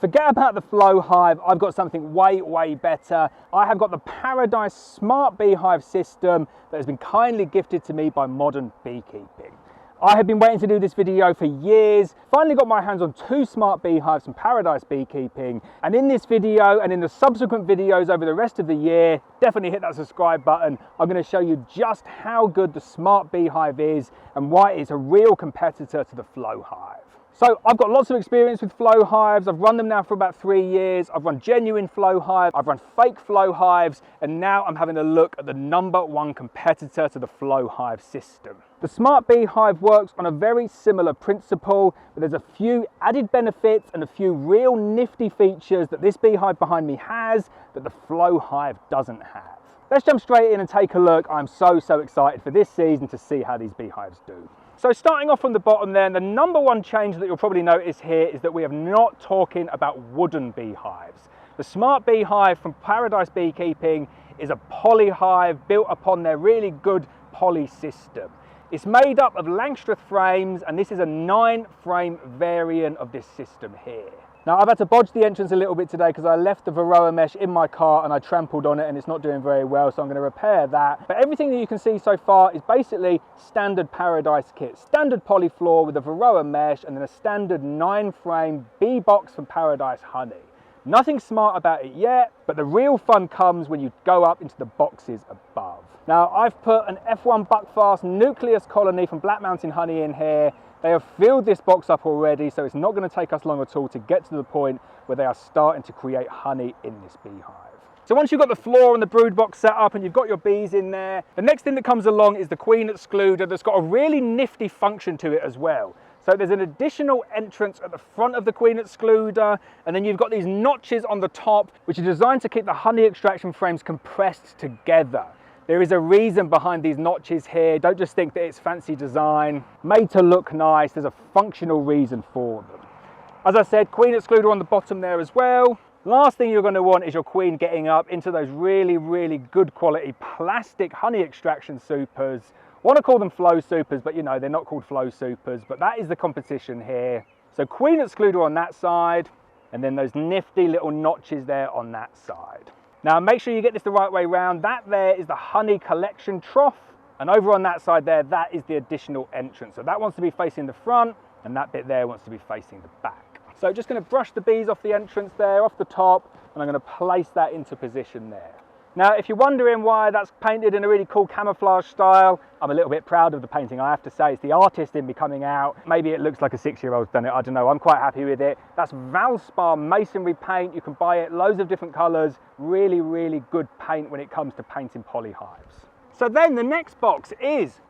Forget about the Flow Hive, I've got something way better. I have got the Paradise Smart Beehive system that has been kindly gifted to me by Modern Beekeeping. I have been waiting to do this video for years, finally got my hands on 2 smart beehives from Paradise Beekeeping, and in this video and in the subsequent videos over the rest of the year, definitely hit that subscribe button. I'm going to show you just how good the Smart Beehive is and why it's a real competitor to the Flow Hive. So I've got lots of experience with Flow Hives. I've run them now for about 3 years. I've run genuine Flow Hive, I've run fake Flow Hives, and now I'm having a look at the #1 competitor to the Flow Hive system. The Smart Beehive works on a very similar principle, but there's a few added benefits and a few real nifty features that this beehive behind me has that the Flow Hive doesn't have. Let's jump straight in and take a look. I'm so excited for this season to see how these beehives do. So starting off from the bottom then, the #1 change that you'll probably notice here is that we are not talking about wooden beehives. The Smart Beehive from Paradise Beekeeping is a poly hive built upon their really good poly system. It's made up of Langstroth frames, and this is a 9-frame variant of this system here. Now I've had to bodge the entrance a little bit today because I left the Varroa mesh in my car and I trampled on it and it's not doing very well, so I'm going to repair that. But everything that you can see so far is basically standard Paradise kit. Standard poly floor with a Varroa mesh and then a standard 9-frame bee box from Paradise Honey. Nothing smart about it yet, but the real fun comes when you go up into the boxes above. Now I've put an F1 Buckfast nucleus colony from Black Mountain Honey in here. They have filled this box up already, so it's not going to take us long at all to get to the point where they are starting to create honey in this beehive. So once you've got the floor and the brood box set up and you've got your bees in there, the next thing that comes along is the queen excluder that's got a really nifty function to it as well. So there's an additional entrance at the front of the queen excluder, and then you've got these notches on the top, which are designed to keep the honey extraction frames compressed together. There is a reason behind these notches here. Don't just think that it's fancy design. Made to look nice, there's a functional reason for them. As I said, queen excluder on the bottom there as well. Last thing you're going to want is your queen getting up into those really good quality plastic honey extraction supers. I want to call them flow supers, but you know, they're not called flow supers, but that is the competition here. So queen excluder on that side, and then those nifty little notches there on that side. Now make sure you get this the right way round. That there is the honey collection trough, and over on that side there, that is the additional entrance. So that wants to be facing the front, and that bit there wants to be facing the back. So just going to brush the bees off the entrance there, off the top, and I'm going to place that into position there. Now if you're wondering why that's painted in a really cool camouflage style, I'm a little bit proud of the painting, I have to say. It's the artist in me coming out. Maybe it looks like a 6-year-old's done it, I don't know. I'm quite happy with it. That's Valspar masonry paint. You can buy it loads of different colours. Really good paint when it comes to painting polyhives. So then the next box is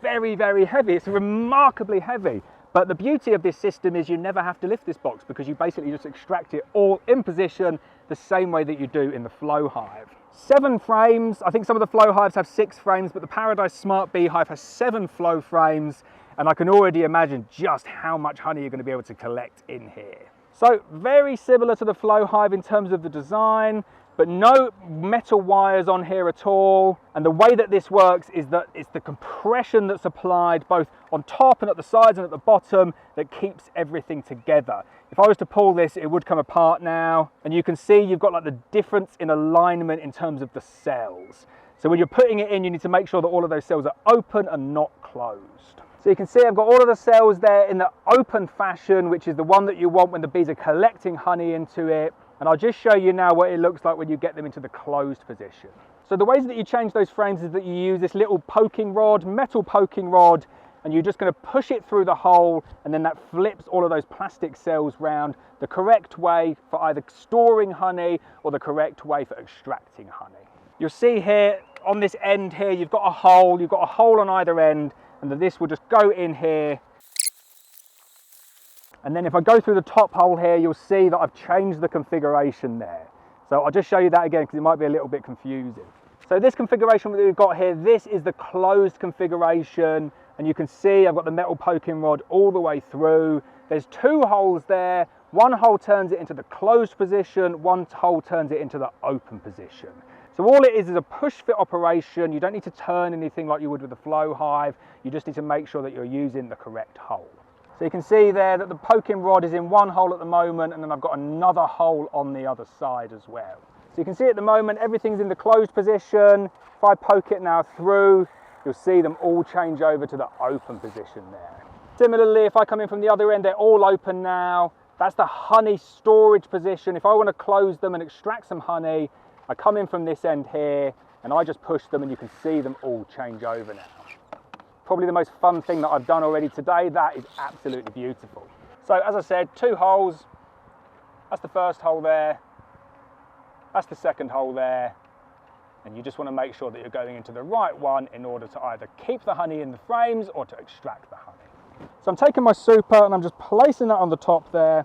very heavy. It's remarkably heavy. But the beauty of this system is you never have to lift this box because you basically just extract it all in position the same way that you do in the Flow Hive. 7 frames. I think some of the Flow Hives have 6 frames, but the Paradise Smart Beehive has 7 flow frames, and I can already imagine just how much honey you're going to be able to collect in here. So very similar to the Flow Hive in terms of the design, but no metal wires on here at all. And the way that this works is that it's the compression that's applied both on top and at the sides and at the bottom that keeps everything together. If I was to pull this, it would come apart now. And you can see you've got like the difference in alignment in terms of the cells. So when you're putting it in, you need to make sure that all of those cells are open and not closed. So you can see I've got all of the cells there in the open fashion, which is the one that you want when the bees are collecting honey into it. And I'll just show you now what it looks like when you get them into the closed position. So the ways that you change those frames is that you use this little poking rod, metal poking rod, and you're just going to push it through the hole, and then that flips all of those plastic cells round the correct way for either storing honey or the correct way for extracting honey. You'll see here on this end here, you've got a hole on either end, and then this will just go in here. And then if I go through the top hole here, you'll see that I've changed the configuration there. So I'll just show you that again because it might be a little bit confusing. So this configuration that we've got here, this is the closed configuration. And you can see I've got the metal poking rod all the way through. There's 2 holes there. One hole turns it into the closed position, one hole turns it into the open position. So all it is a push fit operation. You don't need to turn anything like you would with the Flow Hive. You just need to make sure that you're using the correct hole. So you can see there that the poking rod is in one hole at the moment, and then I've got another hole on the other side as well. So you can see at the moment everything's in the closed position. If I poke it now through, you'll see them all change over to the open position there. Similarly, if I come in from the other end, they're all open now. That's the honey storage position. If I want to close them and extract some honey, I come in from this end here and I just push them, and you can see them all change over now. Probably the most fun thing that I've done already today. That is absolutely beautiful. So as I said, 2 holes. That's the first hole there. That's the second hole there. And you just want to make sure that you're going into the right one in order to either keep the honey in the frames or to extract the honey. So I'm taking my super and I'm just placing that on the top there.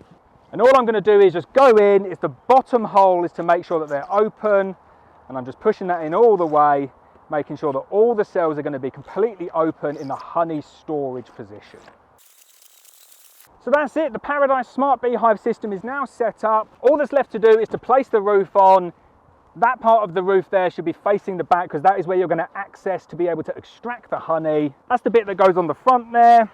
And all I'm going to do is just go in. It's the bottom hole is to make sure that they're open. And I'm just pushing that in all the way, making sure that all the cells are going to be completely open in the honey storage position. So that's it. The Paradise Smart Beehive system is now set up. All that's left to do is to place the roof on. That part of the roof there should be facing the back, because that is where you're going to access to be able to extract the honey. That's the bit that goes on the front there.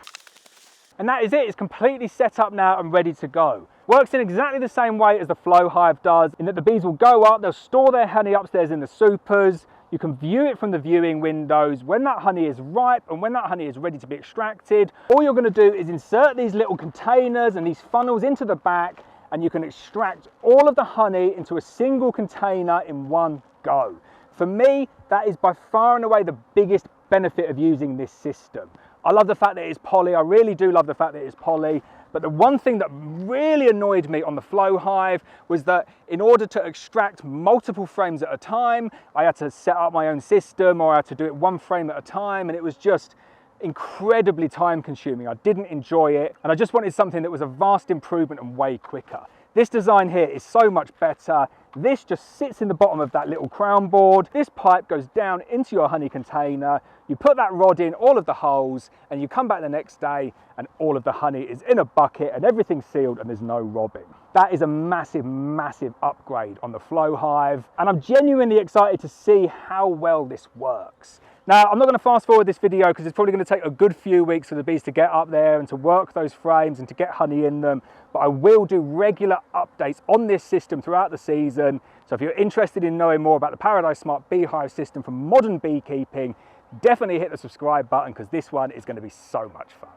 And that is it. It's completely set up now and ready to go. Works in exactly the same way as the Flow Hive does, in that the bees will go up, they'll store their honey upstairs in the supers. You can view it from the viewing windows. When that honey is ripe and when that honey is ready to be extracted, all you're going to do is insert these little containers and these funnels into the back, and you can extract all of the honey into a single container in one go. For me, that is by far and away the biggest benefit of using this system. I love the fact that it's poly. I really do love the fact that it's poly. But the one thing that really annoyed me on the Flow Hive was that in order to extract multiple frames at a time, I had to set up my own system, or I had to do it 1 frame at a time, and it was just incredibly time consuming. I didn't enjoy it, and I just wanted something that was a vast improvement and way quicker. This design here is so much better. This just sits in the bottom of that little crown board. This pipe goes down into your honey container. You put that rod in all of the holes, and you come back the next day and all of the honey is in a bucket and everything's sealed and there's no robbing. That is a massive, massive upgrade on the Flow Hive, and I'm genuinely excited to see how well this works. Now, I'm not going to fast forward this video because it's probably going to take a good few weeks for the bees to get up there and to work those frames and to get honey in them, but I will do regular updates on this system throughout the season. So if you're interested in knowing more about the Paradise Smart Beehive system from modern beekeeping, definitely hit the subscribe button, because this one is going to be so much fun.